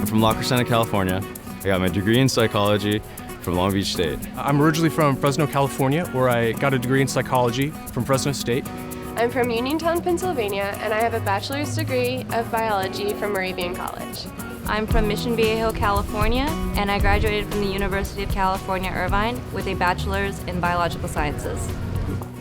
I'm from La Crescenta, California. I got my degree in psychology from Long Beach State. I'm originally from Fresno, California, where I got a degree in psychology from Fresno State. I'm from Uniontown, Pennsylvania, and I have a bachelor's degree of biology from Moravian College. I'm from Mission Viejo, California, and I graduated from the University of California, Irvine with a bachelor's in biological sciences.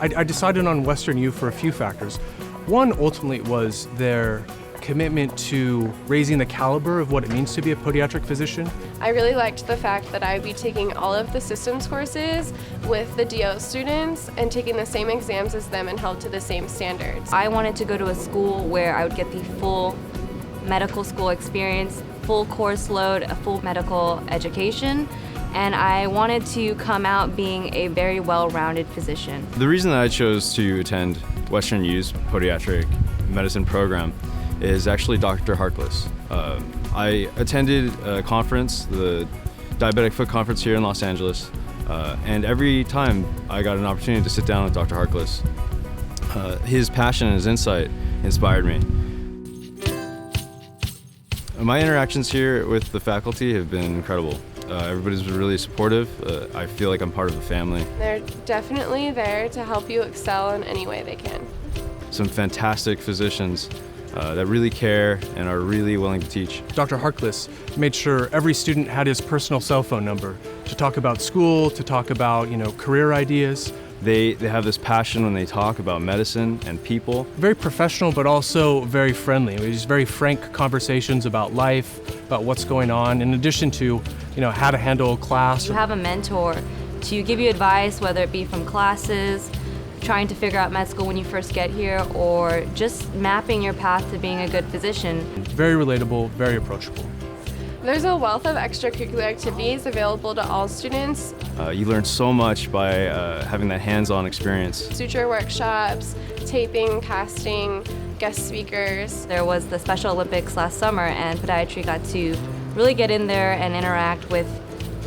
I decided on WesternU for a few factors. One, ultimately, was their commitment to raising the caliber of what it means to be a podiatric physician. I really liked the fact that I would be taking all of the systems courses with the DO students and taking the same exams as them and held to the same standards. I wanted to go to a school where I would get the full medical school experience, full course load, a full medical education, and I wanted to come out being a very well-rounded physician. The reason that I chose to attend WesternU's Podiatric Medicine program is actually Dr. Harkless. I attended a conference, the Diabetic Foot Conference here in Los Angeles, and every time I got an opportunity to sit down with Dr. Harkless, his passion and his insight inspired me. My interactions here with the faculty have been incredible. Everybody's been really supportive. I feel like I'm part of the family. They're definitely there to help you excel in any way they can. Some fantastic physicians that really care and are really willing to teach. Dr. Harkless made sure every student had his personal cell phone number to talk about school, to talk about, career ideas. They have this passion when they talk about medicine and people. Very professional, but also very friendly. Just very frank conversations about life, about what's going on, in addition to, how to handle class. You have a mentor to give you advice, whether it be from classes, trying to figure out med school when you first get here, or just mapping your path to being a good physician. Very relatable, very approachable. There's a wealth of extracurricular activities available to all students. You learn so much by having that hands-on experience. Suture workshops, taping, casting, guest speakers. There was the Special Olympics last summer, and podiatry got to really get in there and interact with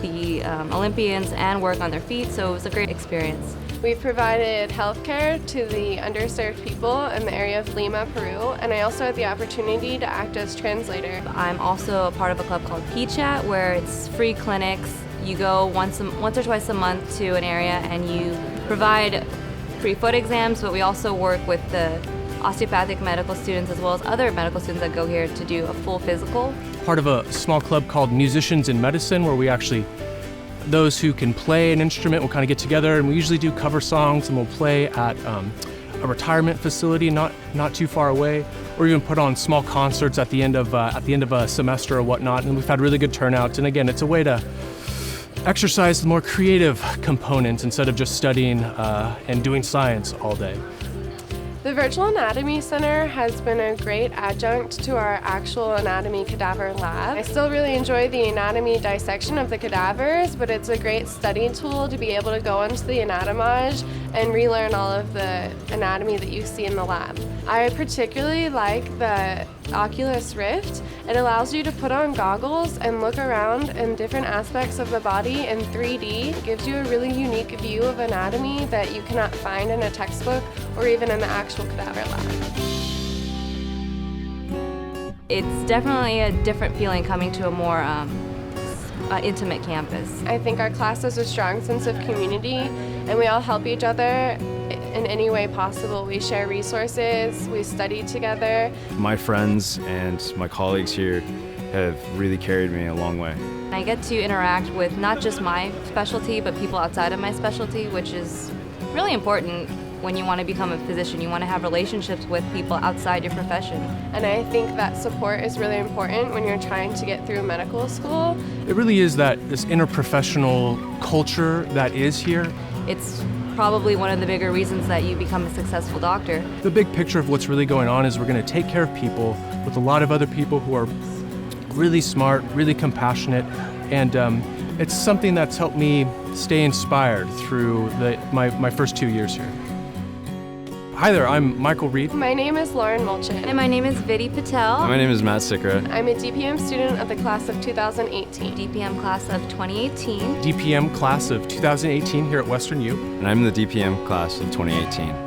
the Olympians and work on their feet, so it was a great experience. We've provided healthcare to the underserved people in the area of Lima, Peru, and I also had the opportunity to act as translator. I'm also a part of a club called PChat, where it's free clinics. You go once or twice a month to an area and you provide free foot exams, but we also work with the osteopathic medical students as well as other medical students that go here to do a full physical. Part of a small club called Musicians in Medicine, where we actually those who can play an instrument will kind of get together, and we usually do cover songs, and we'll play at a retirement facility not too far away, or even put on small concerts at the end of a semester or whatnot. And we've had really good turnouts. And again, it's a way to exercise the more creative components instead of just studying and doing science all day. The Virtual Anatomy Center has been a great adjunct to our actual anatomy cadaver lab. I still really enjoy the anatomy dissection of the cadavers, but it's a great study tool to be able to go into the anatomage and relearn all of the anatomy that you see in the lab. I particularly like the Oculus Rift. It allows you to put on goggles and look around in different aspects of the body in 3D. It gives you a really unique view of anatomy that you cannot find in a textbook or even in the actual cadaver lab. It's definitely a different feeling coming to a more intimate campus. I think our class has a strong sense of community, and we all help each other in any way possible. We share resources, we study together. My friends and my colleagues here have really carried me a long way. I get to interact with not just my specialty, but people outside of my specialty, which is really important when you want to become a physician. You want to have relationships with people outside your profession. And I think that support is really important when you're trying to get through medical school. It really is this interprofessional culture that is here. It's probably one of the bigger reasons that you become a successful doctor. The big picture of what's really going on is we're going to take care of people with a lot of other people who are really smart, really compassionate, and it's something that's helped me stay inspired through my first 2 years here. Hi there, I'm Michael Reed. My name is Lauren Mulchin. And my name is Vidhi Patel. My name is Matt Sikra. I'm a DPM student of the class of 2018. DPM class of 2018. DPM class of 2018 here at WesternU. And I'm the DPM class of 2018.